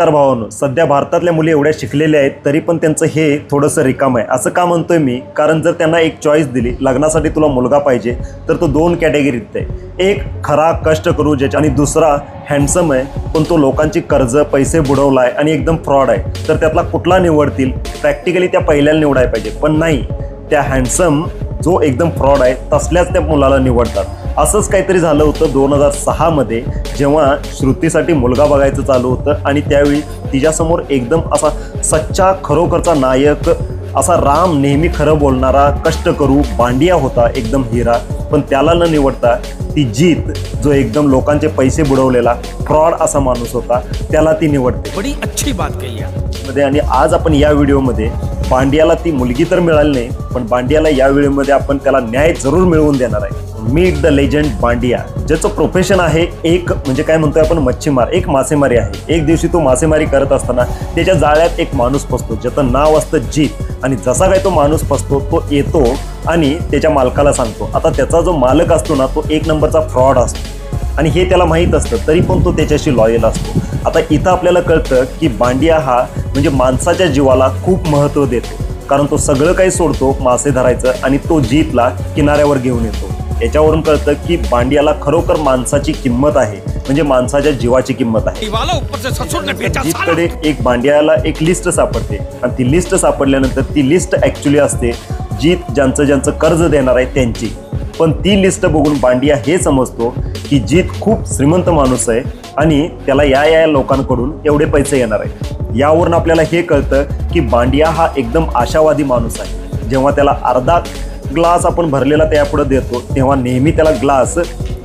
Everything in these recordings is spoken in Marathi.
नमस्कार भावांनो, सध्या भारतातल्या मुली एवढ्या शिकलेल्या आहेत तरी पण त्यांचं हे थोडंसं रिकाम आहे. असं का म्हणतोय मी? कारण जर त्यांना एक चॉईस दिली, लग्नासाठी तुला मुलगा पाहिजे, तर तो दोन कॅटेगरीत आहे. एक खरा कष्ट करू ज्याच्या, आणि दुसरा हँडसम आहे पण तो लोकांची कर्ज पैसे बुडवला आहे आणि एकदम फ्रॉड आहे. तर त्यातला कुठला निवडतील? प्रॅक्टिकली त्या पहिल्याला निवडायला पाहिजे, पण नाही, त्या हँडसम जो एकदम फ्रॉड आहे तसल्याच त्या मुलाला निवडतात. असंच काहीतरी झालं होतं 2006 मध्ये, जेव्हा श्रुतीसाठी मुलगा बघायचं चालू होतं आणि त्यावेळी तिच्यासमोर एकदम असा सच्चा खरोखरचा नायक असा राम, नेहमी खरं बोलणारा, कष्ट करू बांडिया होता, एकदम हिरा. पण त्याला न निवडता ती जीत, जो एकदम लोकांचे पैसे बुडवलेला फ्रॉड असा माणूस होता, त्याला ती निवडते. बडी अच्छी बात कही आहे. आणि आज आपण या व्हिडिओमध्ये बांडियाला ती मुलगी तर मिळाली नाही, पण बांडियाला या व्हिडिओमध्ये आपण त्याला न्याय जरूर मिळवून देणार आहे. मीट द लेजंड बांडिया, ज्याचं प्रोफेशन आहे एक म्हणजे काय म्हणतोय आपण, मच्छीमार, एक मासेमारी आहे. एक दिवशी तो मासेमारी करत असताना त्याच्या जाळ्यात एक माणूस फसतो ज्याचं नाव असतं जीत. आणि जसा काय तो माणूस फसतो, तो येतो आणि त्याच्या मालकाला सांगतो. आता त्याचा जो मालक असतो ना, तो एक नंबरचा फ्रॉड असतो आणि हे त्याला माहीत असतं, तरी पण तो त्याच्याशी लॉयल असतो. आता इथं आपल्याला कळतं की बांडिया हा म्हणजे माणसाच्या जीवाला खूप महत्त्व देतो, कारण तो सगळं काही सोडतो मासे धरायचं आणि तो जीतला किनाऱ्यावर घेऊन येतो. याच्यावरून कळतं की बांडियाला खरोखर माणसाची किंमत आहे, म्हणजे माणसाच्या जीवाची किंमत आहे. जीतकडे एक बांडियाला एक लिस्ट सापडते आणि ती लिस्ट सापडल्यानंतर ती लिस्ट ॲक्च्युली असते जीत ज्यांचं कर्ज देणार आहे त्यांची. पण ती लिस्ट बघून बांडिया हे समजतो की जीत खूप श्रीमंत माणूस आहे आणि त्याला या लोकांकडून एवढे पैसे येणार आहेत. यावरून आपल्याला हे कळतं की बांडिया हा एकदम आशावादी माणूस आहे. जेव्हा त्याला अर्धा ग्लास आपण भरलेला त्यापुढे देतो, तेव्हा नेहमी त्याला ग्लास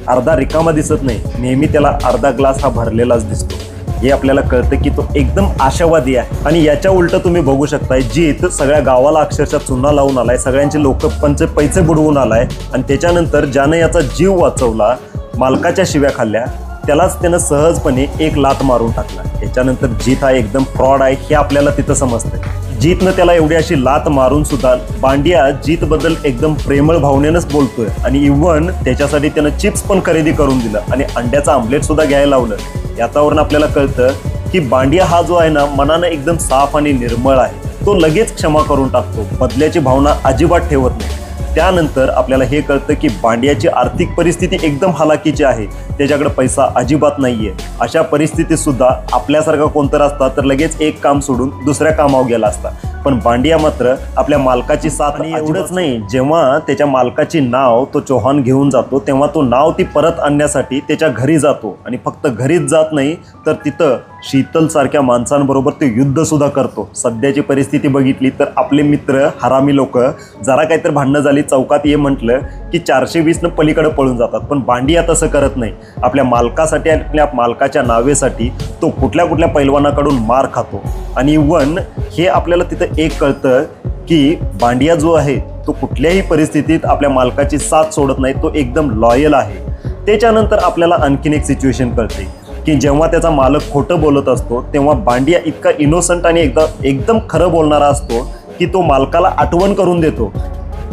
अर्धा रिकामा दिसत नाही, नेहमी त्याला अर्धा ग्लास हा भरलेलाच दिसतो. हे आपल्याला कळतं की तो एकदम आशावादी आहे. आणि याच्या उलट तुम्ही बघू शकताय, जीत सगळ्या गावाला अक्षरशः चुना लावून आलाय, सगळ्यांचे लोकांचे पैसे बुडवून आलाय. आणि त्याच्यानंतर ज्यानं याचा जीव वाचवला, मालकाच्या शिव्या खाल्ल्या, त्यालाच त्यानं सहजपणे एक लात मारून टाकला. याच्यानंतर जीत हा एकदम फ्रॉड आहे हे आपल्याला तिथं समजतं. जीतनं त्याला एवढी अशी लात मारून सुद्धा बांडिया जीतबद्दल एकदम प्रेमळ भावनेनंच बोलतोय आणि इव्हन त्याच्यासाठी त्यानं चिप्स पण खरेदी करून दिलं आणि अंड्याचं आमलेट सुद्धा घ्यायला लावलं. याच्यावरून आपल्याला कळतं की बांडिया हा जो आहे ना, मनानं एकदम साफ आणि निर्मळ आहे. तो लगेच क्षमा करून टाकतो, बदल्याची भावना अजिबात ठेवत नाही. त्यानंतर आपल्याला हे कळतं की बांडियाची आर्थिक परिस्थिती एकदम हलाखीची आहे, त्याच्याकडे पैसा अजिबात नाहीये. अशा परिस्थितीत सुद्धा आपल्यासारखा कोणतर असता तर लगेच एक काम सोडून दुसऱ्या कामावर गेला असता. पण बांडिया मात्र आपल्या मालकाची साथ. आणि एवढंच नाही, जेव्हा त्याच्या मालकाची नाव तो चौहान घेऊन जातो, तेव्हा तो नाव ती परत आणण्यासाठी त्याच्या घरी जातो. आणि फक्त घरीच जात नाही तर तिथं शीतल सारख्या माणसांबरोबर ते युद्ध सुद्धा करतो. सध्याची परिस्थिती बघितली तर आपले मित्र हरामी लोक जरा काहीतरी भांडणं झाली, चौकात ये म्हटलं की 420 पलीकडे पळून जातात. पण बांडिया तसं करत नाही. आपल्या मालकासाठी, आपल्या मालकाच्या नावेसाठी तो कुठल्या पैलवानाकडून मार खातो. आणि इव्हन हे आपल्याला तिथं एक कळतं की बांडिया जो आहे तो कुठल्याही परिस्थितीत आपल्या मालकाची साथ सोडत नाही, तो एकदम लॉयल आहे. त्याच्यानंतर आपल्याला आणखीन एक सिच्युएशन कळते की जेव्हा त्याचा मालक खोटं बोलत असतो, तेव्हा बांडिया इतका इनोसंट आणि एकदम खरं बोलणारा असतो की तो मालकाला आठवण करून देतो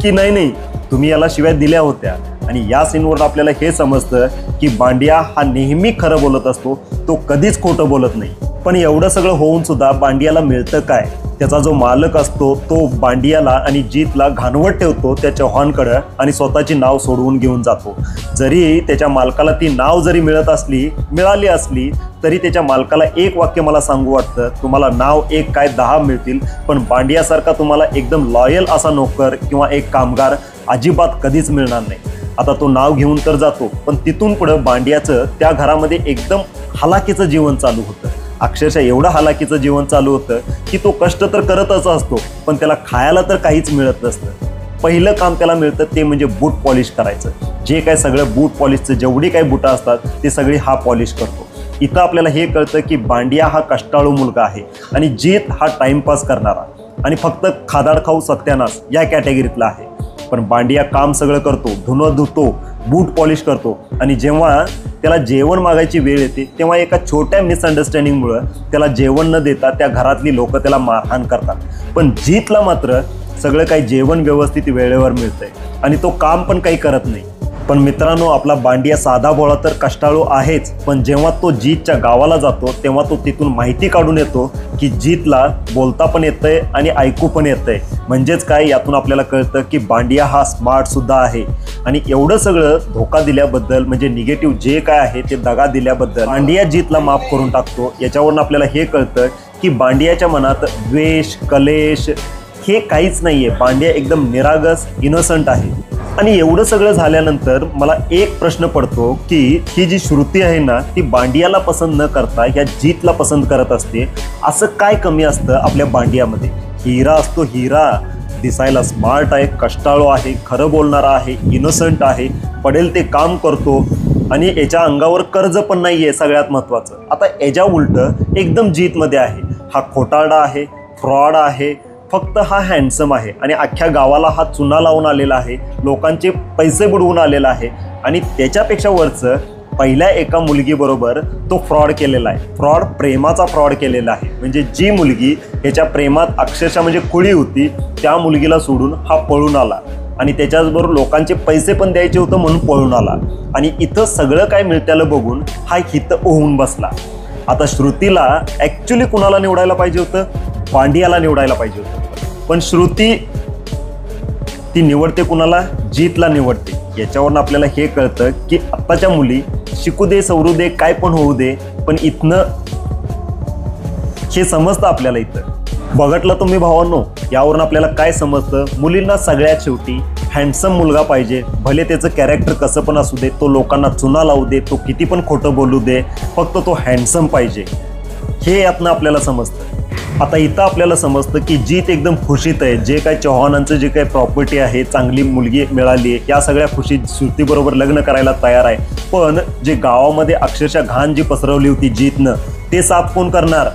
की नाही, तुम्ही याला शिव्या दिल्या होत्या. आणि या सीनवर आपल्याला हे समजतं की बांडिया हा नेहमी खरं बोलत असतो, तो कधीच खोटं बोलत नाही. पण एवढं सगळं होऊन सुद्धा बांडियाला मिळतं काय? त्याचा जो मालक असतो तो बांडियाला आणि जीतला घाणवत ठेवतो त्या चौहानकडं आणि स्वतःची नाव सोडवून घेऊन जातो. जरी त्याच्या मालकाला ती नाव जरी मिळाली असली तरी त्याच्या मालकाला एक वाक्य मला सांगू वाटतं, तुम्हाला नाव एक काय 10 मिळतील, पण बांडियासारखा तुम्हाला एकदम लॉयल असा नोकर किंवा एक कामगार अजिबात कधीच मिळणार नाही. आता तो नाव घेऊन तर जातो, पण तिथून पुढं बांडियाचं त्या घरामध्ये एकदम हलाखीचं जीवन चालू होतं. अक्षरशः एवढं हलाखीचं जीवन चालू होतं की तो कष्ट तर करतच असतो, पण त्याला खायला तर काहीच मिळत नसतं. पहिलं काम त्याला मिळतं ते म्हणजे बूट पॉलिश करायचं. जे काय सगळं बूट पॉलिशचं जेवढी काही बुटं असतात ते सगळी हा पॉलिश करतो. इथं आपल्याला हे कळतं की बांडिया हा कष्टाळू मुलगा आहे आणि जीत हा टाइमपास करणारा आणि फक्त खादाड खाऊ सत्यानाश या कॅटेगरीतला आहे. पण बांडिया काम सगळं करतो, धुणं धुतो, बूट पॉलिश करतो. आणि जेव्हा त्याला जेवण मागायची वेळ येते तेव्हा एका छोट्या मिसअंडरस्टँडिंगमुळं त्याला जेवण न देता त्या घरातली लोक त्याला मारहाण करतात. पण जीतला मात्र सगळं काही जेवण व्यवस्थित वेळेवर मिळतंय आणि तो काम पण काही करत नाही. पण मित्रांनो, आपला बांडिया साधा भोळा तर कष्टाळू आहेच, पण जेव्हा तो जीतच्या गावाला जातो तेव्हा तो तिथून माहिती काढून येतो की जीतला बोलता पण येतंय आणि ऐकू पण येतंय. म्हणजेच काय, यातून आपल्याला कळतं की बांडिया हा स्मार्ट सुद्धा आहे. आणि एवढं सगळं धोका दिल्याबद्दल, म्हणजे निगेटिव्ह जे काय आहे ते दगा दिल्याबद्दल बांडिया जीतला माफ करून टाकतो. याच्यावरून आपल्याला हे कळतं की बांडियाच्या मनात द्वेष, कलेश हे काहीच नाहीये. बांडिया एकदम निरागस, इनोसंट आहे. आणि एवढं सगळं झाल्यानंतर मला एक प्रश्न पडतो की ही जी श्रुती आहे ना, ती बांडियाला पसंत न करता या जीतला पसंत करत असते. असं काय कमी असतं आपल्या बांडियामध्ये? हिरा असतो हिरा, दिसायला स्मार्ट आहे, कष्टाळू आहे, खरं बोलणारा आहे, इनोसंट आहे, पडेल ते काम करतो आणि याच्या अंगावर कर्ज पण नाही आहे सगळ्यात महत्त्वाचं. आता याच्या उलट एकदम जीतमध्ये आहे. हा खोटारडा आहे, फ्रॉड आहे, फक्त हा हँडसम आहे आणि अख्ख्या गावाला हा चुना लावून आलेला आहे, लोकांचे पैसे बुडवून आलेला आहे. आणि त्याच्यापेक्षा वरचं पहिल्या एका मुलगीबरोबर तो फ्रॉड केलेला आहे. फ्रॉड, प्रेमाचा फ्रॉड केलेला आहे. म्हणजे जी मुलगी ह्याच्या प्रेमात अक्षरशः म्हणजे खुळी होती, त्या मुलगीला सोडून हा पळून आला आणि त्याच्याचबरोबर लोकांचे पैसे पण द्यायचे होतं म्हणून पळून आला. आणि इथं सगळं काय मिळत्यालं बघून हा हित होऊन बसला. आता श्रुतीला ॲक्च्युली कुणाला निवडायला पाहिजे होतं? बांडियाला निवडायला पाहिजे होतं. पण श्रुती ती निवडते कुणाला? जीतला निवडते. याच्यावरून आपल्याला हे कळतं की आत्ताच्या मुली शिकू दे, सवरू दे, काय पण होऊ दे, पण इथनं हे समजतं आपल्याला. इथं बघितलं तुम्ही भावांनो, यावरून आपल्याला काय समजतं? मुलींना सगळ्यात शेवटी हँडसम मुलगा पाहिजे. भले त्याचं कॅरेक्टर कसं पण असू दे, तो लोकांना चुना लावू दे, तो किती पण खोटं बोलू दे, फक्त तो हँडसम पाहिजे. हे यातनं आपल्याला समजतं. आता इथं आपल्याला समजतं की जीत एकदम खुशीत आहे. जे काय चव्हाणांचं जे काही प्रॉपर्टी आहे, चांगली मुलगी मिळाली आहे, या सगळ्या खुशीत श्रुतीबरोबर लग्न करायला तयार आहे. पण जे गावामध्ये अक्षरशः घाण जी पसरवली होती जीतनं, ते साफ कोण करणार?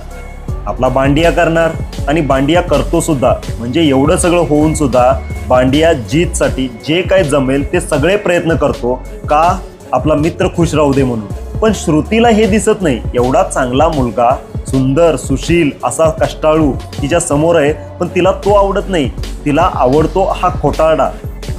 आपला बांडिया करणार. आणि बांडिया करतो सुद्धा. म्हणजे एवढं सगळं होऊन सुद्धा बांडिया जीतसाठी जे काय जमेल ते सगळे प्रयत्न करतो. का? आपला मित्र खुश राहू दे म्हणून. पण श्रुतीला हे दिसत नाही. एवढा चांगला मुलगा, सुंदर, सुशील, असा कष्टाळू तिच्या समोर आहे, पण तिला तो आवडत नाही. तिला आवडतो हा खोटारडा.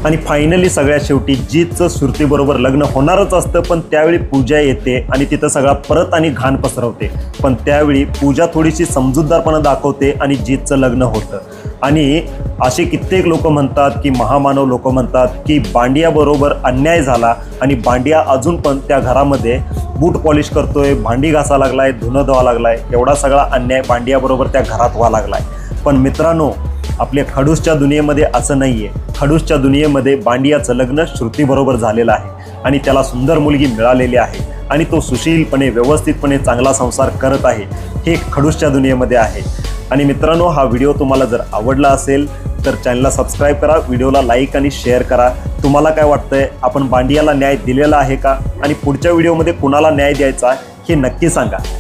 आणि फायनली सगळ्यात शेवटी जीतचं श्रुतीबरोबर लग्न होणारच असतं. पण त्यावेळी पूजा येते आणि तिथं सगळा परत आणि घाण पसरवते. पण त्यावेळी पूजा थोडीशी समजूतदारपणा दाखवते आणि जीतचं लग्न होतं. आणि असे कित्येक लोक म्हणतात की महामानव लोक म्हणतात की बांडियाबरोबर अन्याय झाला आणि बांडिया अजून पण त्या घरामध्ये बूट पॉलिश करतोय, भांडी घासा लागलाय, धुणं धुवा लागलाय. एवढा सगळा अन्याय बांडियाबरोबर त्या घरात व्हा लागलाय. पण मित्रांनो, आपल्या खडूसच्या दुनियेमध्ये असं नाही आहे. खडूसच्या दुनियेमध्ये बांडियाचं लग्न श्रुतीबरोबर झालेलं आहे आणि त्याला सुंदर मुलगी मिळालेली आहे आणि तो सुशीलपणे, व्यवस्थितपणे चांगला संसार करत आहे. हे खडूसच्या दुनियेमध्ये आहे. आणि मित्रांनो, हा व्हिडिओ तुम्हाला जर आवडला असेल तर चॅनलला सबस्क्राईब करा, व्हिडिओला लाईक आणि शेअर करा. तुम्हाला काय वाटतंय? आपण बांडियाला न्याय दिलेला आहे का? आणि पुढच्या व्हिडिओमध्ये कुणाला न्याय द्यायचा हे नक्की सांगा.